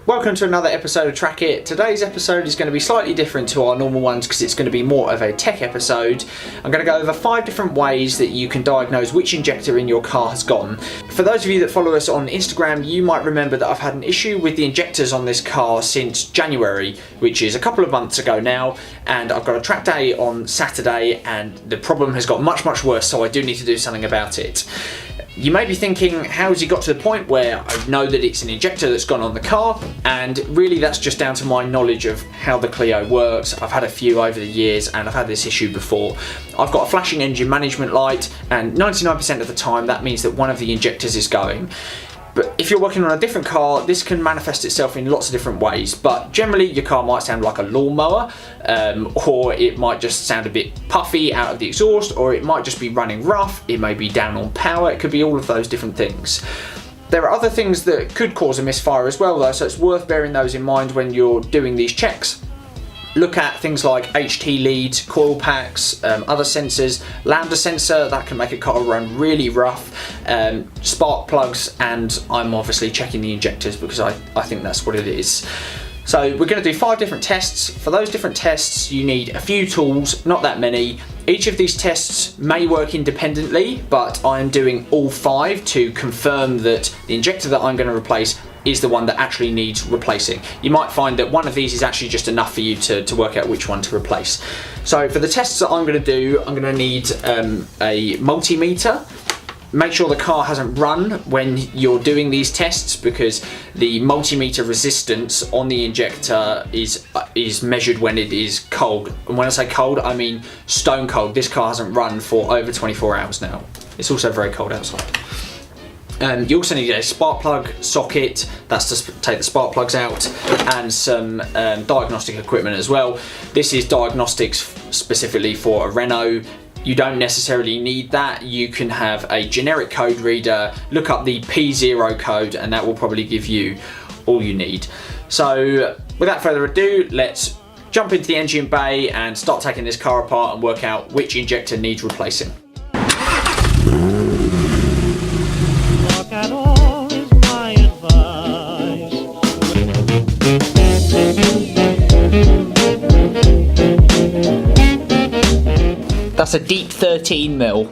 Welcome to another episode of Track It. Today's episode is going to be slightly different to our normal ones because it's going to be more of a tech episode. I'm going to go over 5 different ways that you can diagnose which injector in your car has gone. For those of you that follow us on Instagram, you might remember that I've had an issue with the injectors on this car since January, which is a couple of months ago now, and I've got a track day on Saturday and the problem has got much worse, so I do need to do something about it. You may be thinking, how has he got to the point where I know that it's an injector that's gone on the car? And really that's just down to my knowledge of how the Clio works. I've had a few over the years and I've had this issue before. I've got a flashing engine management light and 99% of the time that means that one of the injectors is going. But if you're working on a different car, this can manifest itself in lots of different ways. But generally, your car might sound like a lawnmower, or it might just sound a bit puffy out of the exhaust, or it might just be running rough. It may be down on power. It could be all of those different things. There are other things that could cause a misfire as well, though, so it's worth bearing those in mind when you're doing these checks. Look at things like HT leads, coil packs, other sensors, lambda sensor, that can make a car run really rough, spark plugs, and I'm obviously checking the injectors because I think that's what it is. So we're going to do 5 different tests. For those different tests you need a few tools, not that many. Each of these tests may work independently, but I'm doing all 5 to confirm that the injector that I'm going to replace is the one that actually needs replacing. You might find that one of these is actually just enough for you to work out which one to replace. So for the tests that I'm going to do, I'm going to need a multimeter. Make sure the car hasn't run when you're doing these tests because the multimeter resistance on the injector is measured when it is cold. And when I say cold, I mean stone cold. This car hasn't run for over 24 hours now. It's also very cold outside. You also need a spark plug socket, that's to take the spark plugs out, and some diagnostic equipment as well. This is diagnostics specifically for a Renault. You don't necessarily need that. You can have a generic code reader, look up the P0 code, and that will probably give you all you need. So without further ado, let's jump into the engine bay and start taking this car apart and work out which injector needs replacing. At all is my advice. That's a deep 13mm.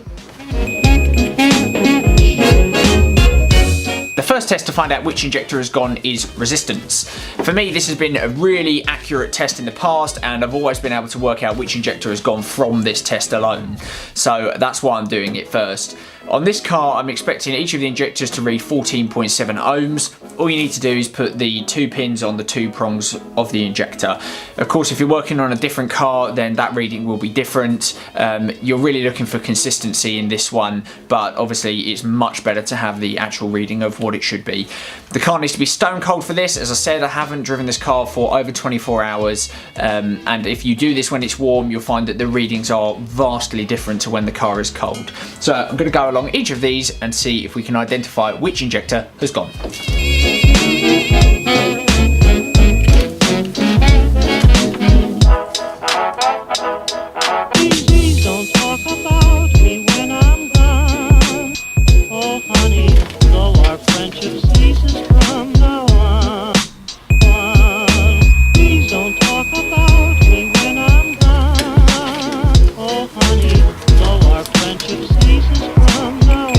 The first test to find out which injector has gone is resistance. For me, this has been a really accurate test in the past, and I've always been able to work out which injector has gone from this test alone. So that's why I'm doing it first. On this car, I'm expecting each of the injectors to read 14.7 ohms. All you need to do is put the 2 pins on the 2 prongs of the injector. Of course, if you're working on a different car, then that reading will be different. You're really looking for consistency in this one, but obviously it's much better to have the actual reading of what it should be. The car needs to be stone cold for this. As I said, I haven't driven this car for over 24 hours, and if you do this when it's warm, you'll find that the readings are vastly different to when the car is cold. So I'm going to go along each of these and see if we can identify which injector has gone. Please don't talk about me when I'm gone. Oh honey, though our friendship ceases from now on. Please don't talk about me when I'm gone. Oh honey, though our friendship ceases from now on.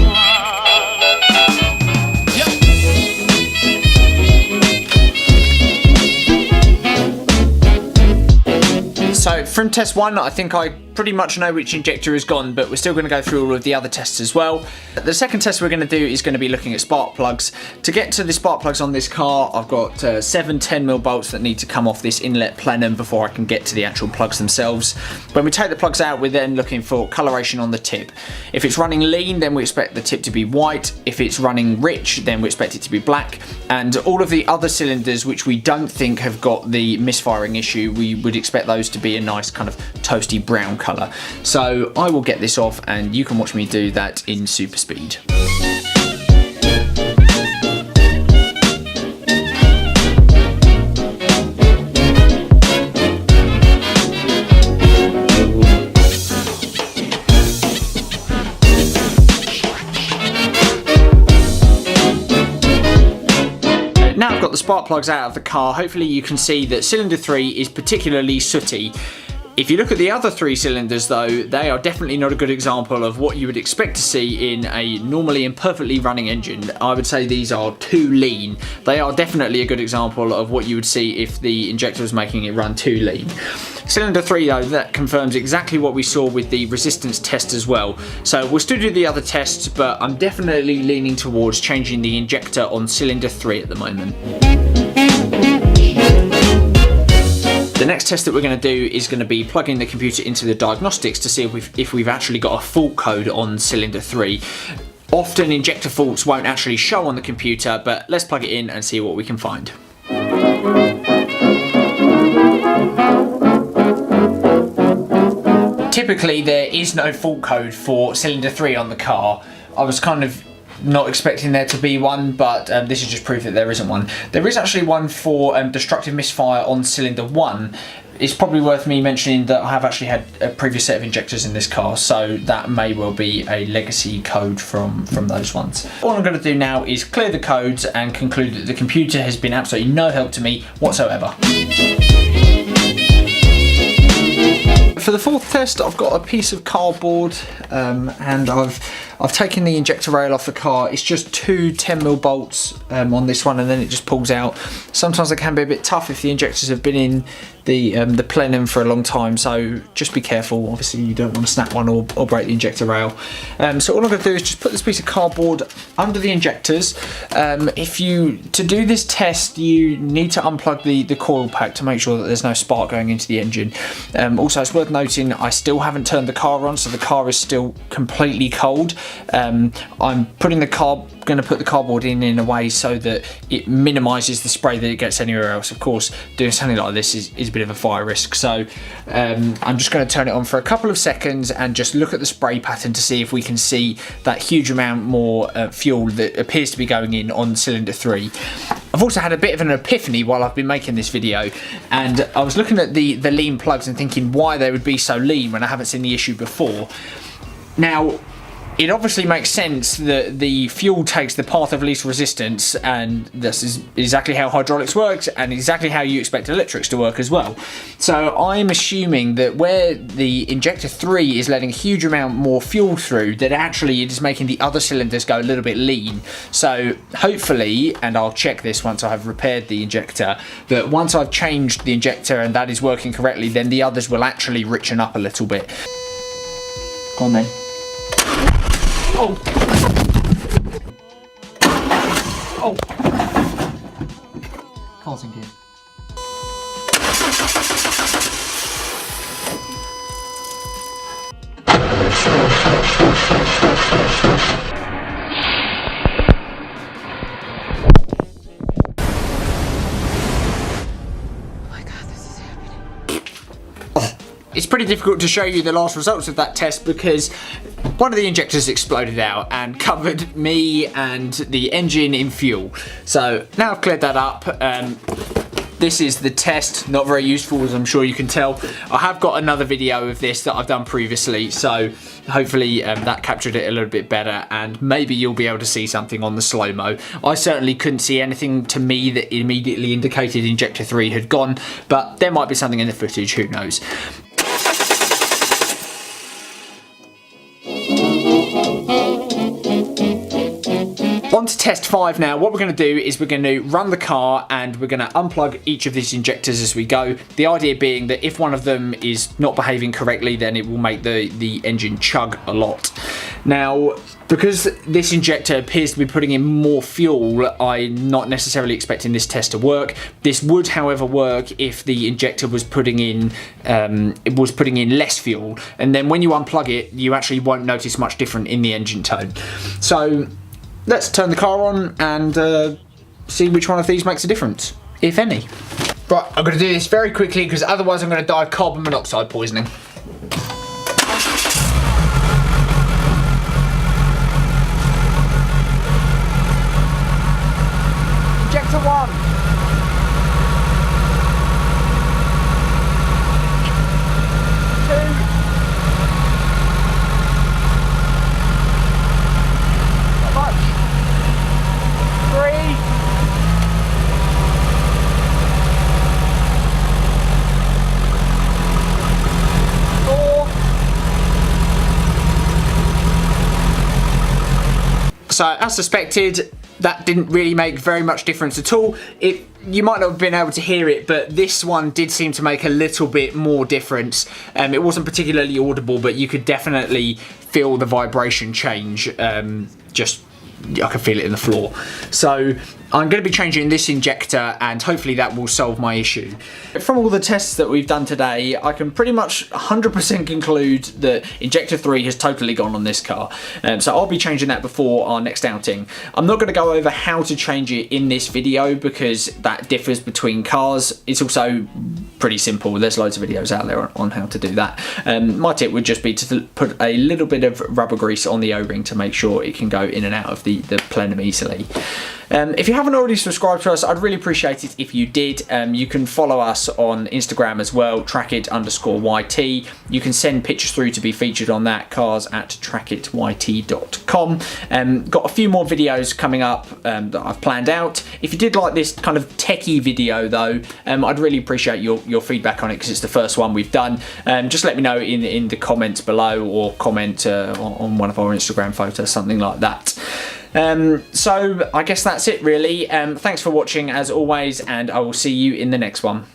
So from test 1, I think I pretty much know which injector is gone, but we're still going to go through all of the other tests as well. The second test we're going to do is going to be looking at spark plugs. To get to the spark plugs on this car, I've got 7 10mm bolts that need to come off this inlet plenum before I can get to the actual plugs themselves. When we take the plugs out, we're then looking for coloration on the tip. If it's running lean, then we expect the tip to be white. If it's running rich, then we expect it to be black. And all of the other cylinders which we don't think have got the misfiring issue, we would expect those to be a nice kind of toasty brown colour. So I will get this off and you can watch me do that in super speed. spark plugs out of the car, hopefully you can see that cylinder 3 is particularly sooty. If you look at the other 3 cylinders though, they are definitely not a good example of what you would expect to see in a normally and perfectly running engine. I would say these are too lean. They are definitely a good example of what you would see if the injector was making it run too lean. Cylinder 3 though, that confirms exactly what we saw with the resistance test as well. So we'll still do the other tests, but I'm definitely leaning towards changing the injector on cylinder 3 at the moment. The next test that we're going to do is going to be plugging the computer into the diagnostics to see if we've actually got a fault code on cylinder 3. Often injector faults won't actually show on the computer, but let's plug it in and see what we can find. Typically there is no fault code for cylinder 3 on the car. I was kind of not expecting there to be one, but this is just proof that there isn't one. There is actually one for destructive misfire on cylinder 1. It's probably worth me mentioning that I have actually had a previous set of injectors in this car, so that may well be a legacy code from those ones. All I'm going to do now is clear the codes and conclude that the computer has been absolutely no help to me whatsoever. For the fourth test, I've got a piece of cardboard and I've taken the injector rail off the car. It's just 2 10mm bolts on this one, and then it just pulls out. Sometimes it can be a bit tough if the injectors have been in the plenum for a long time, so just be careful. Obviously you don't want to snap one or break the injector rail. So all I'm going to do is just put this piece of cardboard under the injectors. To do this test, you need to unplug the coil pack to make sure that there's no spark going into the engine. Also, it's worth noting I still haven't turned the car on, so the car is still completely cold. I'm going to put the cardboard in a way so that it minimises the spray that it gets anywhere else. Of course, doing something like this is a bit of a fire risk, so I'm just going to turn it on for a couple of seconds and just look at the spray pattern to see if we can see that huge amount more fuel that appears to be going in on cylinder 3. I've also had a bit of an epiphany while I've been making this video, and I was looking at the lean plugs and thinking why they would be so lean when I haven't seen the issue before. Now, it obviously makes sense that the fuel takes the path of least resistance, and this is exactly how hydraulics works and exactly how you expect electrics to work as well. So I'm assuming that where the injector 3 is letting a huge amount more fuel through, that actually it is making the other cylinders go a little bit lean. So hopefully, and I'll check this once I have repaired the injector, that once I've changed the injector and that is working correctly, then the others will actually richen up a little bit. Go on then. Oh! Oh! Car's in gear. It's pretty difficult to show you the last results of that test because one of the injectors exploded out and covered me and the engine in fuel. So now I've cleared that up. This is the test, not very useful as I'm sure you can tell. I have got another video of this that I've done previously, so hopefully that captured it a little bit better, and maybe you'll be able to see something on the slow-mo. I certainly couldn't see anything to me that immediately indicated injector 3 had gone, but there might be something in the footage, who knows. On to test 5 now. What we're going to do is we're going to run the car and we're going to unplug each of these injectors as we go. The idea being that if one of them is not behaving correctly, then it will make the engine chug a lot. Now, because this injector appears to be putting in more fuel, I'm not necessarily expecting this test to work. This would, however, work if the injector was putting in less fuel, and then when you unplug it, you actually won't notice much different in the engine tone. So let's turn the car on and see which one of these makes a difference, if any. Right, I'm going to do this very quickly because otherwise I'm going to die of carbon monoxide poisoning. Injector 1. So as suspected, that didn't really make very much difference at all. You might not have been able to hear it, but this one did seem to make a little bit more difference. It wasn't particularly audible, but you could definitely feel the vibration change. I can feel it in the floor. So I'm going to be changing this injector, and hopefully that will solve my issue. From all the tests that we've done today, I can pretty much 100% conclude that injector 3 has totally gone on this car. So I'll be changing that before our next outing. I'm not going to go over how to change it in this video because that differs between cars. It's also pretty simple. There's loads of videos out there on how to do that. My tip would just be to put a little bit of rubber grease on the O-ring to make sure it can go in and out of the plenum easily. If you haven't already subscribed to us, I'd really appreciate it if you did. You can follow us on Instagram as well, trackit_YT. You can send pictures through to be featured on that, cars@trackityt.com. Got a few more videos coming up that I've planned out. If you did like this kind of techie video though, I'd really appreciate your feedback on it because it's the first one we've done. Just let me know in the comments below, or comment on one of our Instagram photos, something like that. So I guess that's it really. Thanks for watching as always, and I will see you in the next one.